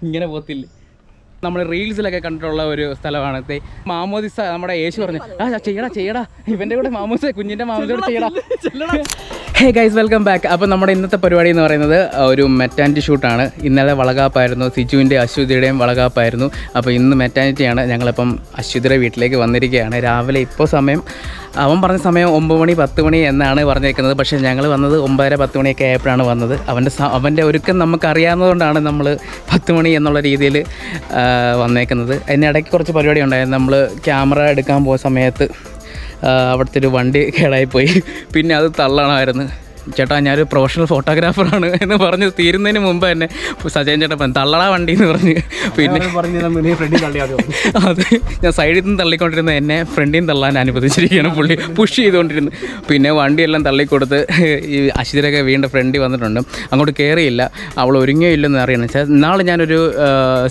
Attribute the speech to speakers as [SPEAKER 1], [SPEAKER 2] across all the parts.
[SPEAKER 1] ഇങ്ങനെ പോത്തില്ല. നമ്മൾ റീൽസിലൊക്കെ കണ്ടിട്ടുള്ള ഒരു സ്ഥലമാണ് മാമോദിസ. നമ്മുടെ യേശു പറഞ്ഞു ചെയ്യടാ ഇവൻ്റെ കൂടെ മാമോദിസ, കുഞ്ഞിൻ്റെ മാമോദിസ ചെയ്യടാ. Hey guys, welcome back. അപ്പോൾ നമ്മുടെ ഇന്നത്തെ പരിപാടി എന്ന് പറയുന്നത് ഒരു മെറ്റാനിറ്റി ഷൂട്ടാണ്. ഇന്നലെ വളകാപ്പായിരുന്നു, സിജുവിൻ്റെ അശ്വതിയുടെയും വളകാപ്പായിരുന്നു. അപ്പോൾ ഇന്ന് മെറ്റാനിറ്റിയാണ്. ഞങ്ങളിപ്പം അശ്വതിയുടെ വീട്ടിലേക്ക് വന്നിരിക്കുകയാണ്. രാവിലെ ഇപ്പോൾ സമയം അവൻ പറഞ്ഞ സമയം 9 മണി 10 മണി എന്നാണ് പറഞ്ഞേക്കുന്നത്. പക്ഷേ ഞങ്ങൾ വന്നത് 9:30 10 മണിയൊക്കെ ആയപ്പോഴാണ് വന്നത്. അവൻ്റെ ഒരുക്കം നമുക്കറിയാവുന്നതുകൊണ്ടാണ് നമ്മൾ 10 മണി എന്നുള്ള രീതിയിൽ വന്നേക്കുന്നത്. അതിനിടയ്ക്ക് കുറച്ച് പരിപാടി ഉണ്ടായിരുന്നു. നമ്മൾ ക്യാമറ എടുക്കാൻ പോയ സമയത്ത് അവിടുത്തെ ഒരു വണ്ടി കേടായിപ്പോയി. പിന്നെ അത് തള്ളണമായിരുന്നു. ചേട്ടാ ഞാനൊരു പ്രൊഫഷണൽ ഫോട്ടോഗ്രാഫറാണ് എന്ന് പറഞ്ഞ് തീരുന്നതിന് മുമ്പ് തന്നെ സജയൻ ചേട്ടാ തള്ളടാ വണ്ടി എന്ന് പറഞ്ഞ് പിന്നെ അത് ഞാൻ സൈഡിൽ നിന്ന് തള്ളിക്കൊണ്ടിരുന്ന എന്നെ ഫ്രണ്ടിൽ നിന്ന് തള്ളാൻ അനുവദിച്ചിരിക്കുകയാണ് പുള്ളി, പുഷ് ചെയ്തുകൊണ്ടിരുന്നു. പിന്നെ വണ്ടിയെല്ലാം തള്ളിക്കൊടുത്ത് ഈ അശ്വതിയൊക്കെ വീണ്ടും ഫ്രണ്ടിൽ വന്നിട്ടുണ്ട്. അങ്ങോട്ട് കയറിയില്ല, അവൾ ഒരുങ്ങിയോ ഇല്ലെന്ന് അറിയണം. നാളെ ഞാനൊരു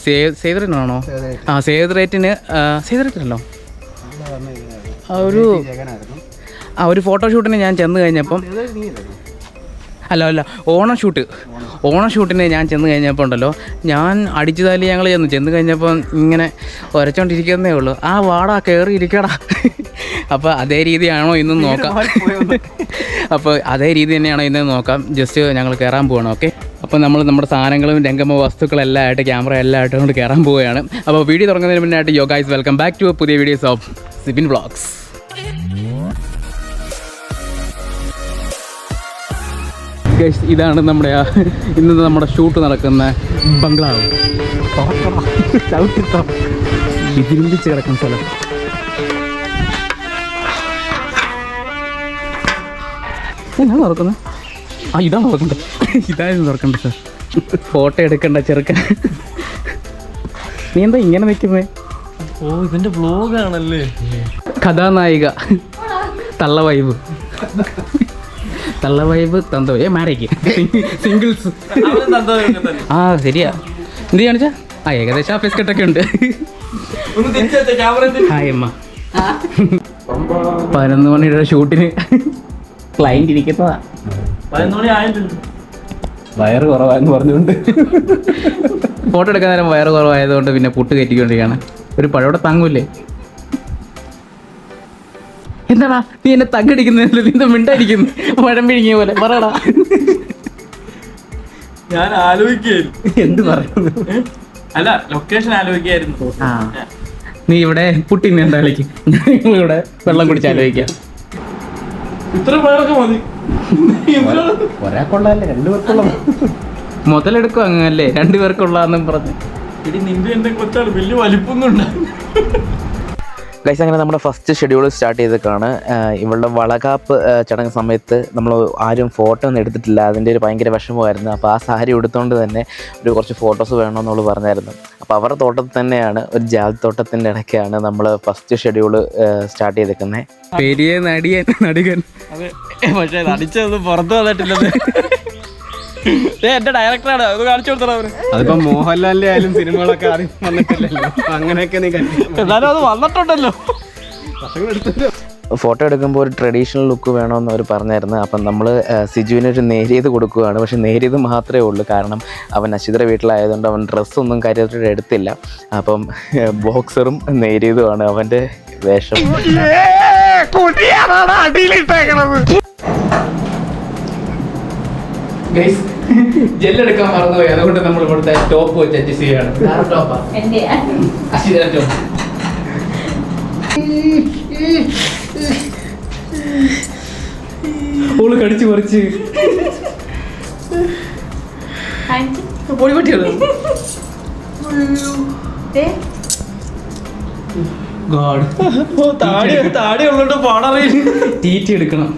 [SPEAKER 1] സേവ്രേറ്റിനാണോ സേവ്രേറ്റിനല്ലോ ഒരു ഫോട്ടോഷൂട്ടിന് ഞാൻ ചെന്ന് കഴിഞ്ഞപ്പം അല്ല ഓണം ഷൂട്ടിന് ഞാൻ ചെന്ന് കഴിഞ്ഞപ്പോൾ ഉണ്ടല്ലോ, ഞാൻ അടിച്ചു തല്ലി ഞങ്ങൾ ചെന്ന് കഴിഞ്ഞപ്പോൾ ഇങ്ങനെ ഉരച്ചോണ്ടിരിക്കുന്നേ ഉള്ളൂ. ആ വാടാ കയറി ഇരിക്കടാ. അപ്പോൾ അതേ രീതിയാണോ ഇന്നും നോക്കാം. അപ്പോൾ അതേ രീതി തന്നെയാണോ ഇന്ന് നോക്കാം. ജസ്റ്റ് ഞങ്ങൾ കയറാൻ പോവാണ്. ഓക്കെ, അപ്പോൾ നമ്മൾ നമ്മുടെ സാധനങ്ങളും രംഗമ വസ്തുക്കളെല്ലാം ആയിട്ട് ക്യാമറ എല്ലാം ആയിട്ട് കൊണ്ട് കയറാൻ പോവുകയാണ്. അപ്പോൾ വീഡിയോ തുടങ്ങുന്നതിന് മുന്നായിട്ട് yo guys, welcome back to പുതിയ videos of Sibin vlogs. Guys, ഇതാണ് നമ്മുടെ ഇന്നത്തെ നമ്മുടെ ഷൂട്ട് നടക്കുന്ന ബംഗ്ലാവ്. വിതിരിച്ച് കിടക്കുന്ന സ്ഥലം. ഞാൻ തുറക്കുന്നത് ഇതാണ് തുറക്കണ്ടത്. ഇതായിരുന്നു തുറക്കണ്ടത് സാർ. ഫോട്ടോ എടുക്കണ്ട ചെറുക്കൻ. നീ എന്താ ഇങ്ങനെ നിൽക്കുന്നേ?
[SPEAKER 2] ഓ, ഇതിന്റെ വ്ലോഗാണല്ലേ.
[SPEAKER 1] കഥാനായിക തള്ള വൈബ് തന്തോ മാരേക്ക് സിംഗിൾസ്. ശരിയാ. എന്ത് കാണിച്ചാ ഏകദേശം ആ ഫേസ് കട്ടൊക്കെ ഉണ്ട്. ഹായ് അമ്മ. 11 മണിയുടെ ഷൂട്ടിന് ക്ലൈന്റ് ഇരിക്കുന്നതാ.
[SPEAKER 2] 11 മണി ആയിട്ടുണ്ട്.
[SPEAKER 1] വയറ് കുറവായെന്ന് പറഞ്ഞുകൊണ്ട് ഫോട്ടോ എടുക്കാൻ നേരം വയറ് കുറവായതുകൊണ്ട് പിന്നെ പുട്ട് കയറ്റിക്കൊണ്ടിരിക്കുകയാണ്. ഒരു പഴയോടെ താങ്ങൂല്ലേ? എന്താടാ നീ എന്നെ തగ్గടിക്കുന്നതിൽ നീ മിണ്ടായിരിക്കുന്നു, പഴം പിഴിങ്ങിയ പോലെ. പറയടാ.
[SPEAKER 2] ഞാൻ ആലോചിക്കായിരുന്നു
[SPEAKER 1] എന്ത് പറയുന്നു.
[SPEAKER 2] അല്ല, ലൊക്കേഷൻ ആലോചിക്കായിരുന്നു.
[SPEAKER 1] നീ ഇവിടെ പുട്ടി എന്താ കളിക്കും, ഞങ്ങളിവിടെ വെള്ളം കുടിച്ച് ആലോചിക്കാം.
[SPEAKER 2] ഇത്ര പേരൊക്കെ മതി.
[SPEAKER 1] ഒരാൾക്കുള്ളതല്ലേ, 2 പേർക്കുള്ള മുതലെടുക്കും അങ്ങല്ലേ, 2 പേർക്കുള്ളതെന്നും പറഞ്ഞ്.
[SPEAKER 2] ഇടി നിന്റെ എന്റെ കൊച്ചാണ്, വലിയ വലിപ്പൊന്നും ഉണ്ടാകും.
[SPEAKER 3] ഗൈസ്, അങ്ങനെ നമ്മുടെ ഫസ്റ്റ് ഷെഡ്യൂൾ സ്റ്റാർട്ട് ചെയ്തേക്കാണ്. ഇവളുടെ വളകാപ്പ് ചടങ്ങ് സമയത്ത് നമ്മൾ ആരും ഫോട്ടോ ഒന്നും എടുത്തിട്ടില്ല. അതിൻ്റെ ഒരു ഭയങ്കര വിഷമമായിരുന്നു. അപ്പോൾ ആ സാരി എടുത്തുകൊണ്ട് തന്നെ കുറച്ച് ഫോട്ടോസ് വേണമെന്നുള്ളു പറഞ്ഞായിരുന്നു. അപ്പോൾ അവരുടെ തോട്ടത്തിൽ തന്നെയാണ്, ഒരു ജാതി തോട്ടത്തിൻ്റെ ഇടയ്ക്കാണ് നമ്മൾ ഫസ്റ്റ് ഷെഡ്യൂൾ സ്റ്റാർട്ട് ചെയ്തേക്കുന്നത്.
[SPEAKER 1] പെരിയ നടികൻ.
[SPEAKER 2] അതെ, പക്ഷേ നടിച്ചതൊന്നും പുറത്ത് വന്നിട്ടില്ലത്. എന്റെ ഡയറക്ടറാണ്, അത് കാണിച്ചു കൊടുത്തത് അവര്.
[SPEAKER 1] അതിപ്പോ മോഹൻലാലിന്റെ ആയാലും സിനിമകളൊക്കെ ആരും വന്നിട്ടില്ലല്ലോ, അങ്ങനെയൊക്കെ നീ
[SPEAKER 2] എന്നാലും അത് വന്നിട്ടുണ്ടല്ലോ.
[SPEAKER 3] ഫോട്ടോ എടുക്കുമ്പോൾ ഒരു ട്രഡീഷണൽ ലുക്ക് വേണമെന്ന് അവർ പറഞ്ഞായിരുന്നു. അപ്പം നമ്മൾ സിജുവിനൊരു നേരിയത് കൊടുക്കുകയാണ്. പക്ഷെ നേരിയത് മാത്രമേ ഉള്ളൂ, കാരണം അവൻ അശ്വതിയുടെ വീട്ടിലായതുകൊണ്ട് അവൻ ഡ്രസ്സൊന്നും കാര്യമായിട്ട് എടുത്തില്ല. അപ്പം ബോക്സറും നേരിയതുമാണ് അവൻ്റെ വേഷം.
[SPEAKER 1] ജെല്ലെടുക്കാൻ മറന്നുപോയി, അതുകൊണ്ട് നമ്മൾ ഇവിടുത്തെ ടോപ്പ് വെച്ച് അഡ്ജസ്റ്റ് ചെയ്യാണ്. ഓള് കടിച്ചു പറിച്ച് പൊടി പറ്റിയത്.
[SPEAKER 2] താടി ഉള്ളോട്ട് പാടറിയില്ല.
[SPEAKER 1] ടീറ്റി എടുക്കണം.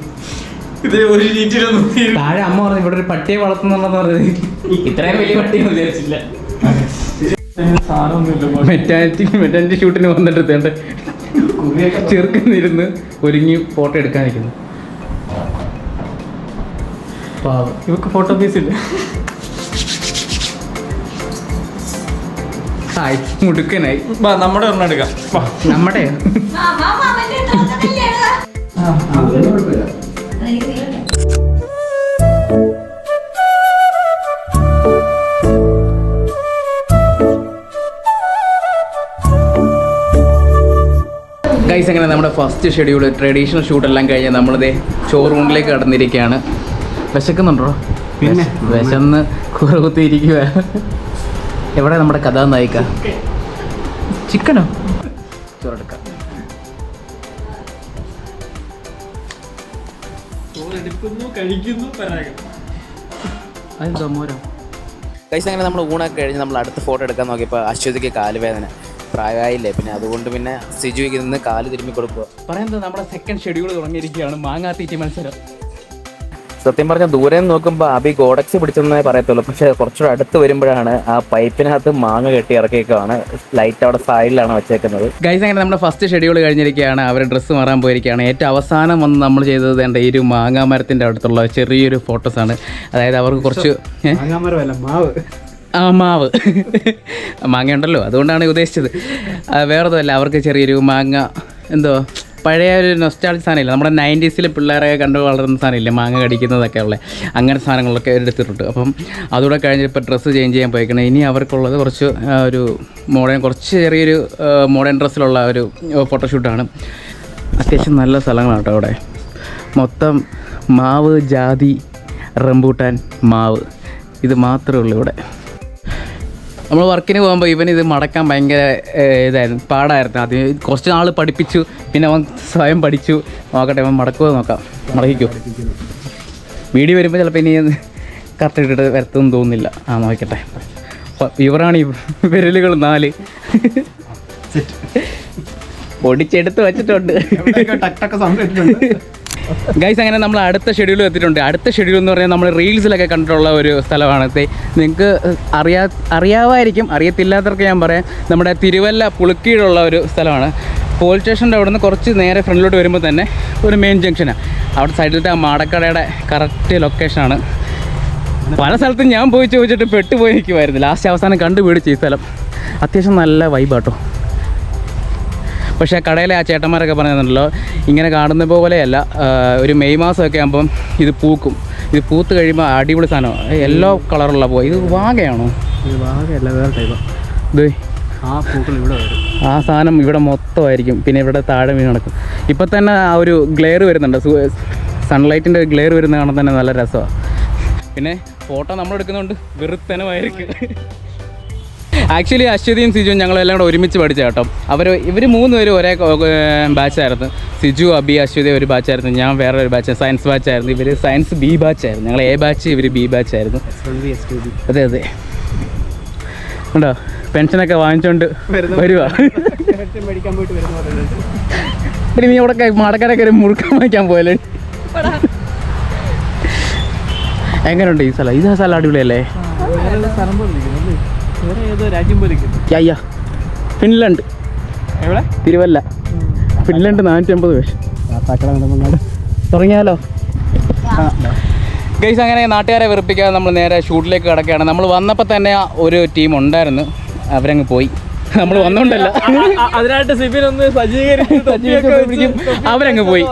[SPEAKER 1] താഴെ അമ്മ പറഞ്ഞു ഇവിടെ ഒരു പട്ടിയെ വളർത്തുന്നുണ്ടെന്ന് പറഞ്ഞത്. ഇത്രയും വലിയ പട്ടിയൊന്നും വിചാരിച്ചില്ല. മെറ്റാനിറ്റി ഷൂട്ടിന് വന്നിട്ട് തേണ്ട ചെറുക്കുന്നിരുന്ന് ഒരുങ്ങി ഫോട്ടോ എടുക്കാനിരിക്കുന്നു. ഇവക്ക് ഫോട്ടോ പീസില്ല. മുടുക്കനായി.
[SPEAKER 2] നമ്മുടെ ഒരെണ്ണം എടുക്കാം.
[SPEAKER 1] നമ്മുടെ ഗൈസ് അങ്ങനെ നമ്മുടെ ഫസ്റ്റ് ഷെഡ്യൂൾ ട്രഡീഷണൽ ഷൂട്ടെല്ലാം കഴിഞ്ഞ് നമ്മളിതേ ഷോറൂമിലേക്ക് കടന്നിരിക്കുകയാണ്. വിശക്കുന്നുണ്ടോ? പിന്നെ വിശന്ന് കുറുകുത്തിയിരിക്കുക. എവിടെ നമ്മുടെ കഥാനായിക? ചിക്കനോ? ചോറെടുക്കാം. അതെന്തോ മോരോ?
[SPEAKER 3] ഗൈസ് അങ്ങനെ നമ്മൾ ഊണൊക്കെ കഴിഞ്ഞ് നമ്മൾ അടുത്ത ഫോട്ടോ എടുക്കാൻ നോക്കിയപ്പോൾ അശ്വതിക്ക് കാലുവേദന പ്രായമായില്ലേ, പിന്നെ അതുകൊണ്ട് പിന്നെ സിജുവിക്ക് നിന്ന് കാല് തിരുമ്മി കൊടുക്കുക.
[SPEAKER 1] പറയുന്നത് നമ്മുടെ സെക്കൻഡ് ഷെഡ്യൂൾ തുടങ്ങിയിരിക്കുകയാണ്, മാങ്ങാ തീറ്റി മത്സരം.
[SPEAKER 3] സത്യം പറഞ്ഞാൽ ദൂരെ നിന്ന് നോക്കുമ്പോൾ അബി ഗോഡക്സ് പിടിച്ചെന്നേ പറയത്തുള്ളൂ, പക്ഷേ കുറച്ചുകൂടെ അടുത്ത് വരുമ്പോഴാണ് ആ പൈപ്പിനകത്ത് മാങ്ങ കെട്ടി ഇറക്കിയേക്കാണ്. ലൈറ്റ് അവിടെ സൈഡിലാണ് വെച്ചേക്കുന്നത്.
[SPEAKER 1] ഗൈസ് അങ്ങനെ നമ്മുടെ ഫസ്റ്റ് ഷെഡ്യൂൾ കഴിഞ്ഞിരിക്കുകയാണ്. അവർ ഡ്രസ്സ് മാറാൻ പോയിരിക്കുകയാണ്. ഏറ്റവും അവസാനം വന്ന് നമ്മൾ ചെയ്തത് വേണ്ട ഈ ഒരു മാങ്ങാ മരത്തിൻ്റെ അടുത്തുള്ള ചെറിയൊരു ഫോട്ടോസാണ്. അതായത് അവർക്ക് കുറച്ച് മാവ് മാങ്ങ ഉണ്ടല്ലോ, അതുകൊണ്ടാണ് ഉദ്ദേശിച്ചത്. വേറൊന്നുമല്ല, അവർക്ക് ചെറിയൊരു മാങ്ങ എന്തോ പഴയ ഒരു നൊസ്റ്റാൾജി സാധനമില്ല, നമ്മുടെ 90s പിള്ളേരൊക്കെ കണ്ടു വളർന്ന സാധനമില്ലേ, മാങ്ങ കടിക്കുന്നതൊക്കെ ഉള്ളത്, അങ്ങനെ സാധനങ്ങളൊക്കെ എടുത്തിട്ടുണ്ട്. അപ്പം അതുകൂടെ കഴിഞ്ഞിട്ട് ഇപ്പോൾ ഡ്രസ്സ് ചേഞ്ച് ചെയ്യാൻ പോയിക്കണം. ഇനി അവർക്കുള്ളത് കുറച്ച് ഒരു കുറച്ച് ചെറിയൊരു മോഡേൺ ഡ്രസ്സിലുള്ള ഒരു ഫോട്ടോഷൂട്ടാണ്. അത്യാവശ്യം നല്ല സ്ഥലങ്ങളാണ് കേട്ടോ അവിടെ. മൊത്തം മാവ്, ജാതി, റംബൂട്ടാൻ, മാവ്, ഇത് മാത്രമേ ഉള്ളൂ ഇവിടെ. നമ്മൾ വർക്കിന് പോകുമ്പോൾ ഇവനിത് മടക്കാൻ ഭയങ്കര ഇതായിരുന്നു, പാടായിരുന്നു. അത് കുറച്ച് നാൾ പഠിപ്പിച്ചു, പിന്നെ അവൻ സ്വയം പഠിച്ചു. നോക്കട്ടെ അവൻ മടക്കുമോ നോക്കാം. മടക്കിക്കോ. വീഡിയോ വരുമ്പോൾ ചിലപ്പോൾ ഇനി കറക്റ്റ് ഇട്ടിട്ട് വരത്തൊന്നും തോന്നുന്നില്ല. നോക്കട്ടെ. ഇവരാണ് ഈ വിരലുകൾ 4 പൊടിച്ചെടുത്ത് വെച്ചിട്ടുണ്ട്. ഗൈസ് അങ്ങനെ നമ്മൾ അടുത്ത ഷെഡ്യൂൾ എത്തിയിട്ടുണ്ട്. അടുത്ത ഷെഡ്യൂൾ എന്ന് പറഞ്ഞാൽ നമ്മൾ റീൽസിലൊക്കെ കണ്ടിട്ടുള്ള ഒരു സ്ഥലമാണ്. നിങ്ങൾക്ക് അറിയാമായിരിക്കും, അറിയത്തില്ലാത്തവർക്ക് ഞാൻ പറയാം. നമ്മുടെ തിരുവല്ല പുളുക്കീടുള്ള ഒരു സ്ഥലമാണ്. പോലീസ് സ്റ്റേഷൻ്റെ അവിടെ നിന്ന് കുറച്ച് നേരെ ഫ്രണ്ടിലോട്ട് വരുമ്പോൾ തന്നെ ഒരു മെയിൻ ജംഗ്ഷനാണ്. അവിടെ സൈഡിലത്തെ ആ മാടക്കടയുടെ കറക്റ്റ് ലൊക്കേഷനാണ്. പല സ്ഥലത്തും ഞാൻ പോയി ചോദിച്ചിട്ട് പെട്ടുപോയി നിൽക്കുമായിരുന്നു. ലാസ്റ്റ് അവസാനം കണ്ടുപിടിച്ച് ഈ സ്ഥലം. അത്യാവശ്യം നല്ല വൈബാട്ടോ. പക്ഷേ കടയിലെ ആ ചേട്ടന്മാരൊക്കെ പറയുന്നുണ്ടല്ലോ, ഇങ്ങനെ കാണുന്ന പോലെയല്ല, ഒരു മെയ് മാസമൊക്കെ ആകുമ്പം ഇത് പൂക്കും. ഇത് പൂത്ത് കഴിയുമ്പോൾ അടിപൊളി സാധനമാണ്. യെല്ലോ കളറുള്ള പൂ. ഇത് വാഗയാണോ?
[SPEAKER 2] ഇത് വാഗയല്ല, വേറെ ടൈപ്പാണ്.
[SPEAKER 1] ഇത്
[SPEAKER 2] ആ പൂക്കൾ ഇവിടെ വരും.
[SPEAKER 1] ആ സാധനം ഇവിടെ മൊത്തമായിരിക്കും. പിന്നെ ഇവിടെ താഴെ വീണ് നടക്കും. ഇപ്പം തന്നെ ആ ഒരു ഗ്ലെയർ വരുന്നുണ്ട്, സൺലൈറ്റിൻ്റെ ഗ്ലെയർ വരുന്ന കാണാൻ തന്നെ നല്ല രസമാണ്. പിന്നെ ഫോട്ടോ നമ്മളെടുക്കുന്നുണ്ട് വെറുത്തനമായിരിക്കും. ആക്ച്വലി അശ്വതിയും സിജുവും ഞങ്ങളെല്ലാം കൂടെ ഒരുമിച്ച് പഠിച്ച കേട്ടോ. ഇവർ 3 പേരും ഒരേ ബാച്ചായിരുന്നു. സിജു, അബി, അശ്വതി ഒരു ബാച്ചായിരുന്നു. ഞാൻ വേറെ ഒരു ബാച്ച്, സയൻസ് ബാച്ചായിരുന്നു. ഇവർ സയൻസ് ബി ബാച്ചായിരുന്നു. ഞങ്ങൾ എ ബാച്ച്, ഇവർ ബി ബാച്ചായിരുന്നു. അതെ അതെ. ഉണ്ടോ പെൻഷനൊക്കെ വാങ്ങിച്ചോണ്ട് വരുവാ. പിന്നെ നീ ഇവിടെ മടക്കരൊക്കെ ഒരു മുറുക്കം വാങ്ങിക്കാൻ പോയല്ലേ? എങ്ങനെയുണ്ട് ഈ സ്ഥലം? ഇത് സ്ഥലം അടിപൊളിയല്ലേ? യാ ഫിൻലൻഡ്.
[SPEAKER 2] എവിടെ?
[SPEAKER 1] തിരുവല്ല. ഫിൻലൻഡ് 450 പേര്. തുടങ്ങിയാലോ? ഗൈസ് അങ്ങനെ നാട്ടുകാരെ വെറുപ്പിക്കാതെ നമ്മൾ നേരെ ഷൂട്ടിലേക്ക് കിടക്കുകയാണ്. നമ്മൾ വന്നപ്പോൾ തന്നെ ഒരു ടീം ഉണ്ടായിരുന്നു, അവരങ്ങ് പോയി. നമ്മൾ വന്നോണ്ടല്ല,
[SPEAKER 2] അതിനായിട്ട് സിബിനൊന്ന് സജ്ജീകരിക്കും,
[SPEAKER 1] അവരങ്ങ് പോയി.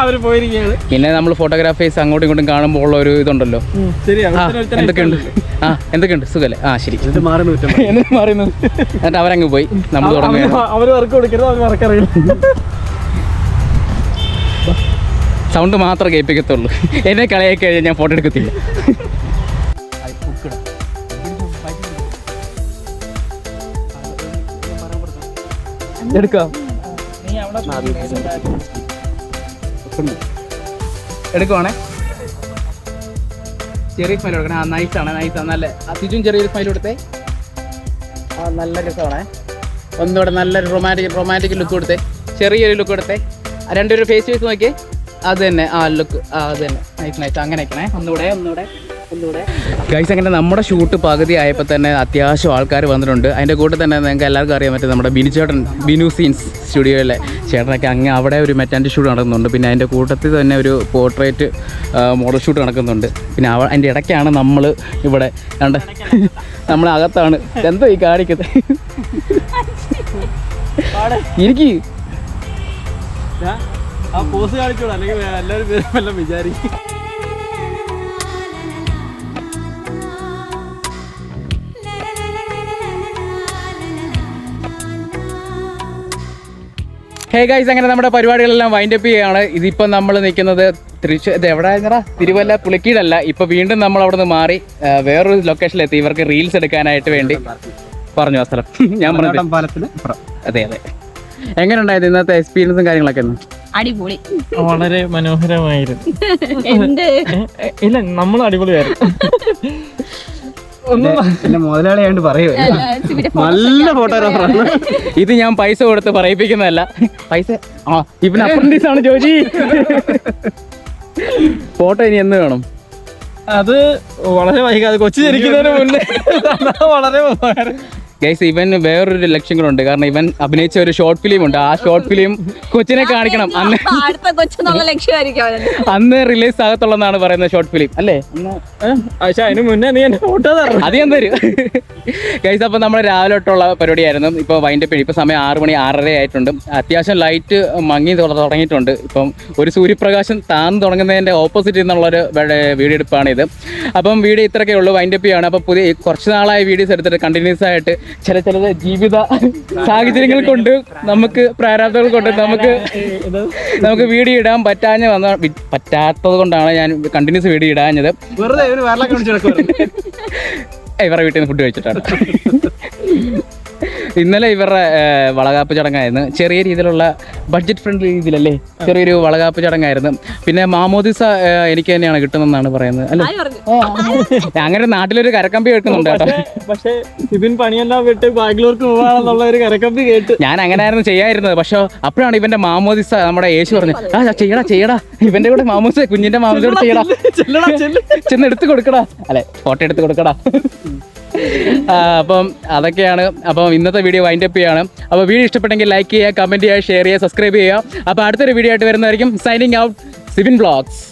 [SPEAKER 2] അവർ പോയിരിക്കുകയാണ്.
[SPEAKER 1] പിന്നെ നമ്മൾ ഫോട്ടോഗ്രാഫേഴ്സ് അങ്ങോട്ടും ഇങ്ങോട്ടും കാണുമ്പോൾ ഉള്ള ഒരു ഇതുണ്ടല്ലോ. എന്തൊക്കെയുണ്ട്? എന്തൊക്കെയുണ്ട്? സുഖല്ലേ? ശരി. എന്നിട്ട് മാറുന്നു. എന്നിട്ട് അവരങ്ങ് പോയി. നമ്മൾ തുടങ്ങി.
[SPEAKER 2] അവർ വർക്ക് കൊടുക്കരുത്, അവർ വർക്കറിയില്ല.
[SPEAKER 1] സൗണ്ട് മാത്രമേ കേൾപ്പിക്കത്തുള്ളൂ. എന്നെ കളിയാക്കി കഴിഞ്ഞാൽ ഞാൻ ഫോട്ടോ എടുക്കത്തില്ല. എടുക്കാം. എടുക്കുവാണേ. ചെറിയ സ്മൈൽ കൊടുക്കണേ. നൈസാണ്. നല്ല അതിജും ചെറിയൊരു സ്മൈൽ കൊടുത്തേ. നല്ല രസമാണേ. ഒന്നുകൂടെ നല്ലൊരു റൊമാൻറ്റിക് ലുക്ക് കൊടുത്തേ. ചെറിയൊരു ലുക്ക് കൊടുത്തേ. രണ്ടൊരു ഫേസ് നോക്കിയേ. അത് തന്നെ ലുക്ക്. അത് തന്നെ നൈസ്. അങ്ങനെ വെക്കണേ. ഒന്നുകൂടെ. ഗൈസ് അങ്ങനെ നമ്മുടെ ഷൂട്ട് പകുതി ആയപ്പോൾ തന്നെ അത്യാവശ്യം ആൾക്കാർ വന്നിട്ടുണ്ട്. അതിൻ്റെ കൂട്ടത്തിൽ തന്നെ നിങ്ങൾക്ക് എല്ലാവർക്കും അറിയാൻ പറ്റും, നമ്മുടെ ബിനു സീൻസ് സ്റ്റുഡിയോയിലെ ചേട്ടനൊക്കെ അങ്ങ് അവിടെ ഒരു മെറ്റാൻറ്റി ഷൂട്ട് നടക്കുന്നുണ്ട്. പിന്നെ അതിൻ്റെ കൂട്ടത്തിൽ തന്നെ ഒരു പോർട്രേറ്റ് മോഡൽ ഷൂട്ട് നടക്കുന്നുണ്ട്. പിന്നെ അതിൻ്റെ ഇടയ്ക്കാണ് നമ്മൾ ഇവിടെ കണ്ട, നമ്മളകത്താണ്. എന്തോ ഈ കാണിക്കുന്നത്? എനിക്ക്
[SPEAKER 2] ആ പോസ് കാണിച്ചോളൂ, അല്ലെങ്കിൽ എല്ലാവരും വല്ലതും വിചാരിക്കും.
[SPEAKER 1] ഹേ ഗൈസ്, അങ്ങനെ നമ്മുടെ പരിപാടികളെല്ലാം വൈൻഡപ്പ് ചെയ്യുകയാണ്. ഇതിപ്പോൾ നമ്മൾ നിൽക്കുന്നത് തൃശ്ശൂർ, ഇത് എവിടെയായിരുന്നടാ, തിരുവല്ല പുളിക്കീടല്ല. ഇപ്പോൾ വീണ്ടും നമ്മൾ അവിടെ നിന്ന് മാറി വേറൊരു ലൊക്കേഷനിലെത്തി ഇവർക്ക് റീൽസ് എടുക്കാനായിട്ട് വേണ്ടി. പറഞ്ഞു ആ സ്ഥലം ഞാൻ പറഞ്ഞു. അതെ അതെ. എങ്ങനെ ഉണ്ടായത് ഇന്നത്തെ എക്സ്പീരിയൻസും കാര്യങ്ങളൊക്കെ?
[SPEAKER 4] അടിപൊളി,
[SPEAKER 2] വളരെ മനോഹരമായിരുന്നു. ഇല്ല, നമ്മൾ അടിപൊളിയായിരുന്നു.
[SPEAKER 5] മുതലാളിയാണ്ട് പറയൂ, നല്ല ഫോട്ടോഗ്രാഫറാണ്.
[SPEAKER 1] ഇത് ഞാൻ പൈസ കൊടുത്ത് പറയിപ്പിക്കുന്നതല്ല. പൈസ ഇവൻ അപ്രന്റീസ് ആണ് ജോജി. ഫോട്ടോ ഇനി എന്ന് വേണം?
[SPEAKER 2] അത് വളരെ വൈകാതെ കൊച്ചു ജനിക്കുന്നതിന് മുന്നേ വളരെ
[SPEAKER 1] ഗൈസ്, ഇവൻ വേറൊരു ലക്ഷ്യം കൂടെ ഉണ്ട്. കാരണം ഇവൻ അഭിനയിച്ച ഒരു ഷോർട്ട് ഫിലിം ഉണ്ട്. ആ ഷോർട്ട് ഫിലിം കൊച്ചിനെ കാണിക്കണം. അന്ന് റിലീസ് ആകത്തുള്ളതാണ് പറയുന്നത് ഷോർട്ട് ഫിലിം അല്ലേ?
[SPEAKER 2] പക്ഷെ അതിന് മുന്നേ നീ എന്റെ ഫോട്ടോ തരണം.
[SPEAKER 1] അത് ഞാൻ തരും. ഗൈസ്, അപ്പോൾ നമ്മൾ രാവിലെ തൊട്ടുള്ള പരിപാടിയായിരുന്നു. ഇപ്പോൾ വൈൻഡപ്പ്. ഇപ്പോൾ സമയം 6 മണി 6:30 ആയിട്ടുണ്ട്. അത്യാവശ്യം ലൈറ്റ് മങ്ങി തുടങ്ങിയിട്ടുണ്ട്. ഇപ്പം ഒരു സൂര്യപ്രകാശം താന്ന് തുടങ്ങുന്നതിൻ്റെ ഓപ്പോസിറ്റ് നിന്നുള്ളൊരു വീഡിയോ എടുപ്പാണിത്. അപ്പം വീഡിയോ ഇത്രയൊക്കെ ഉള്ളൂ, വൈൻഡപ്പ് ചെയ്യുകയാണ്. അപ്പോൾ പുതിയ കുറച്ച് നാളായി വീഡിയോസ് എടുത്തിട്ട് കണ്ടിന്യൂസ് ആയിട്ട് ചില ജീവിത സാഹചര്യങ്ങൾ കൊണ്ട്, നമുക്ക് പ്രാരാബ്ദങ്ങൾ കൊണ്ട് നമുക്ക് വീഡിയോ ഇടാൻ പറ്റാത്തത് കൊണ്ടാണ് ഞാൻ കണ്ടിന്യൂസ് വീഡിയോ ഇടാഞ്ഞത്. ഇവരുടെ വീട്ടിൽ നിന്ന് ഫുഡ് കഴിച്ചിട്ടാണ്. ഇന്നലെ ഇവരുടെ വളകാപ്പ് ചടങ്ങായിരുന്നു. ചെറിയ രീതിയിലുള്ള ബഡ്ജറ്റ് ഫ്രണ്ട്ലി രീതിയിലല്ലേ, ചെറിയൊരു വളകാപ്പ് ചടങ്ങായിരുന്നു. പിന്നെ മാമോദിസ എനിക്ക് തന്നെയാണ് കിട്ടുന്നതെന്നാണ് പറയുന്നത് അല്ലേ? അങ്ങനെ നാട്ടിലൊരു കരക്കമ്പി കേൾക്കുന്നുണ്ട് കേട്ടോ.
[SPEAKER 2] പക്ഷേ ഇതിൻ പണിയെല്ലാം വിട്ട് ബാംഗ്ലൂർക്ക് പോവാണെന്നുള്ള ഒരു കരക്കമ്പി കേട്ട്
[SPEAKER 1] ഞാൻ അങ്ങനെയായിരുന്നു ചെയ്യായിരുന്നത്. പക്ഷെ അപ്പോഴാണ് ഇവന്റെ മാമോദിസ നമ്മുടെ യേശു പറഞ്ഞു, ചെയ്യടാ ഇവന്റെ കൂടെ മാമോദിസ, കുഞ്ഞിന്റെ മാമോദിസോട് ചെയ്യടാ, ചെന്ന് എടുത്ത് കൊടുക്കടാ, അല്ലെ ഫോട്ടോ എടുത്ത് കൊടുക്കടാ. അപ്പം അതൊക്കെയാണ്. അപ്പം ഇന്നത്തെ വീഡിയോ വൈൻഡപ്പ് ചെയ്യാണ്. അപ്പോൾ വീഡിയോ ഇഷ്ടപ്പെട്ടെങ്കിൽ ലൈക്ക് ചെയ്യുക, കമൻറ്റ് ചെയ്യുക, ഷെയർ ചെയ്യുക, സബ്സ്ക്രൈബ് ചെയ്യുക. അപ്പോൾ അടുത്തൊരു വീഡിയോ ആയിട്ട് വരുന്നതായിരിക്കും. Signing out, Sivin vlogs.